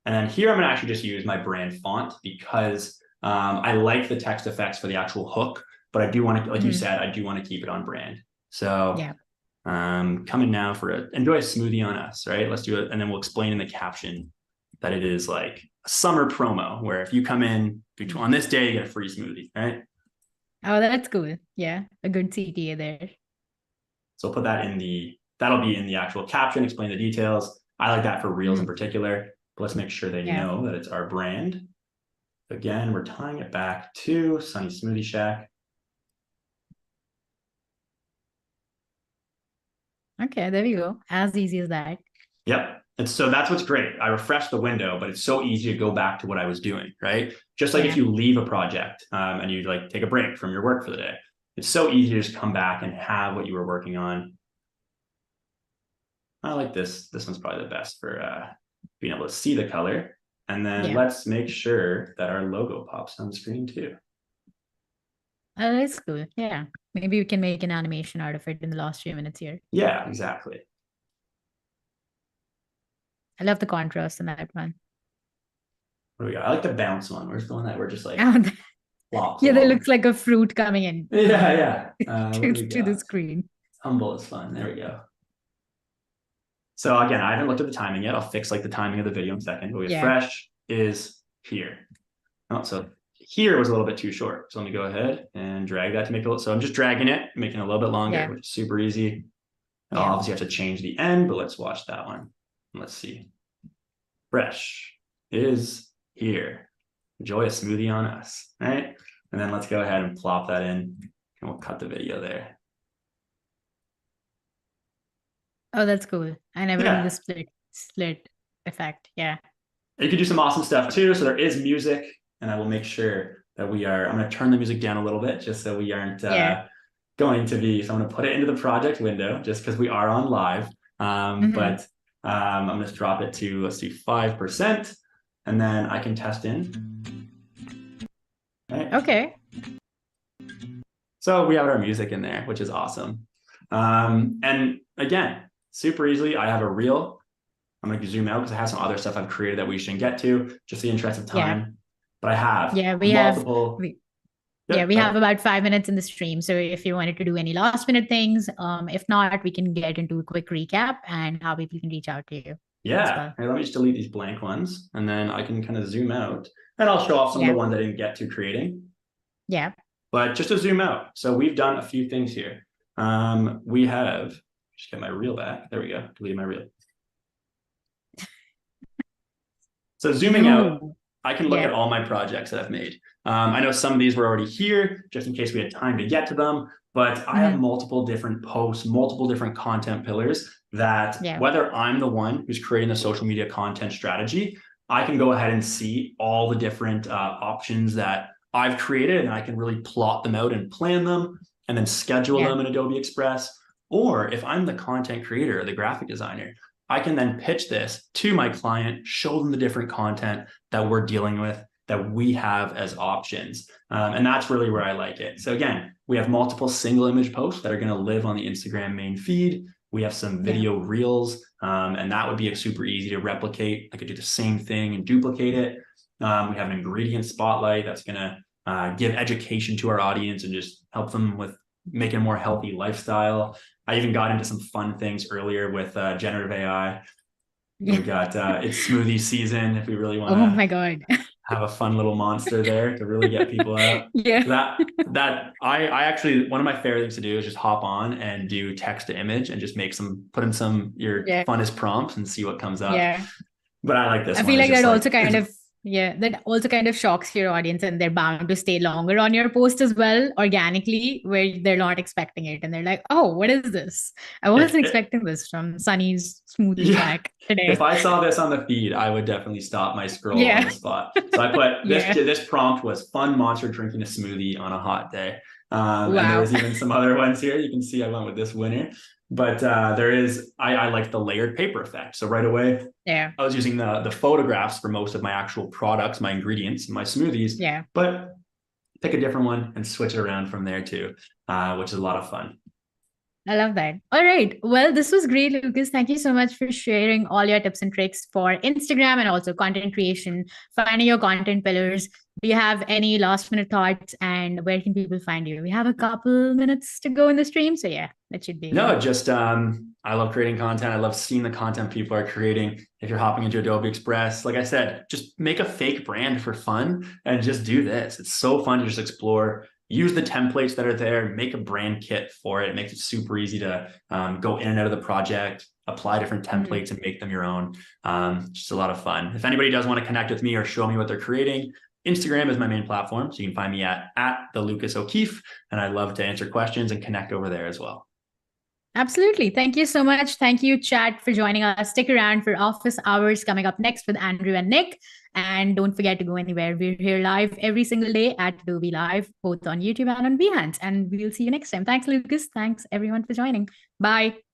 And then here, I'm gonna actually just use my brand font because I like the text effects for the actual hook, but I do want to, like you said, I do want to keep it on brand. So Yeah. coming now for enjoy a smoothie on us, right? Let's do it. And then we'll explain in the caption that it is like a summer promo where if you come in on this day, you get a free smoothie, right? Oh, that's cool. Yeah. A good CTA there. So I'll put that that'll be in the actual caption, explain the details. I like that for reels in particular, but let's make sure they know that it's our brand. Again, we're tying it back to Sunny Smoothie Shack. Okay, there we go. As easy as that. Yep. And so that's what's great. I refreshed the window, but it's so easy to go back to what I was doing, right? Just like if you leave a project and you like take a break from your work for the day, it's so easy to just come back and have what you were working on. I like this. This one's probably the best for being able to see the color. And then let's make sure that our logo pops on screen too. Oh, that's cool. Yeah. Maybe we can make an animation out of it in the last few minutes here. Yeah, exactly. I love the contrast in that one. What do we got? I like the bounce one. Where's the one that we're just like flop? Yeah, that looks like a fruit coming in. Yeah. To the screen. Humble is fun. There we go. So again, I haven't looked at the timing yet. I'll fix like the timing of the video in a second. But fresh is here. Oh, so here was a little bit too short. So let me go ahead and drag that to make it. So I'm just dragging it, making it a little bit longer, which is super easy. I'll obviously have to change the end, but let's watch that one. Let's see. Fresh is here. Enjoy a smoothie on us. All right. And then let's go ahead and plop that in and we'll cut the video there. Oh, that's cool. I never knew the split effect. Yeah. You can do some awesome stuff too. So there is music, and I will make sure that I'm going to turn the music down a little bit just so we aren't going to be, so I'm going to put it into the project window just because we are on live. But I'm going to drop it to, let's do 5%, and then I can test in. Right. Okay. So we have our music in there, which is awesome. And again, super easily, I have a reel. I'm going to zoom out because I have some other stuff I've created that we shouldn't get to, just the interest of time. But I have multiple. We have about 5 minutes in the stream. So if you wanted to do any last minute things, if not, we can get into a quick recap and how people can reach out to you. Yeah. Here, let me just delete these blank ones and then I can kind of zoom out and I'll show off some of the ones I didn't get to creating. Yeah. But just to zoom out. So we've done a few things here. We have, just get my reel back. There we go. Delete my reel. So zooming out, I can look at all my projects that I've made. I know some of these were already here, just in case we had time to get to them, but I have multiple different posts, multiple different content pillars that whether I'm the one who's creating the social media content strategy, I can go ahead and see all the different options that I've created, and I can really plot them out and plan them and then schedule them in Adobe Express. Or if I'm the content creator or the graphic designer, I can then pitch this to my client, show them the different content that we're dealing with, that we have as options. And that's really where I like it. So again, we have multiple single image posts that are going to live on the Instagram main feed. We have some video reels, and that would be super easy to replicate. I could do the same thing and duplicate it. We have an ingredient spotlight that's going to give education to our audience and just help them with making a more healthy lifestyle. I even got into some fun things earlier with generative AI. We got it's smoothie season if we really want to. Oh my God. Have a fun little monster there to really get people out. That I actually, one of my favorite things to do is just hop on and do text to image and just put in some your funnest prompts and see what comes up. But I like this. I feel like that also kind of shocks your audience, and they're bound to stay longer on your post as well, organically, where they're not expecting it. And they're like, oh, what is this? I wasn't expecting this from Sunny's Smoothie Shack today. If I saw this on the feed, I would definitely stop my scroll on the spot. So I put this prompt was fun monster drinking a smoothie on a hot day. And there's even some other ones here. You can see I went with this winner. But I like the layered paper effect. So right away, I was using the photographs for most of my actual products, my ingredients, and my smoothies. But pick a different one and switch it around from there too, which is a lot of fun. I love that. All right. Well, this was great, Lucas. Thank you so much for sharing all your tips and tricks for Instagram and also content creation, finding your content pillars. Do you have any last minute thoughts and where can people find you? We have a couple minutes to go in the stream. So, yeah, that should be. No, just I love creating content. I love seeing the content people are creating. If you're hopping into Adobe Express, like I said, just make a fake brand for fun and just do this. It's so fun to just explore. Use the templates that are there, make a brand kit for it. It makes it super easy to go in and out of the project, apply different Mhm. templates and make them your own. Just a lot of fun. If anybody does want to connect with me or show me what they're creating, Instagram is my main platform. So you can find me at the Lucas O'Keefe. And I love to answer questions and connect over there as well. Absolutely. Thank you so much. Thank you, chat, for joining us. Stick around for office hours coming up next with Andrew and Nick. And don't forget to go anywhere. We're here live every single day at Adobe Live, both on YouTube and on Behance. And we'll see you next time. Thanks, Lucas. Thanks, everyone, for joining. Bye.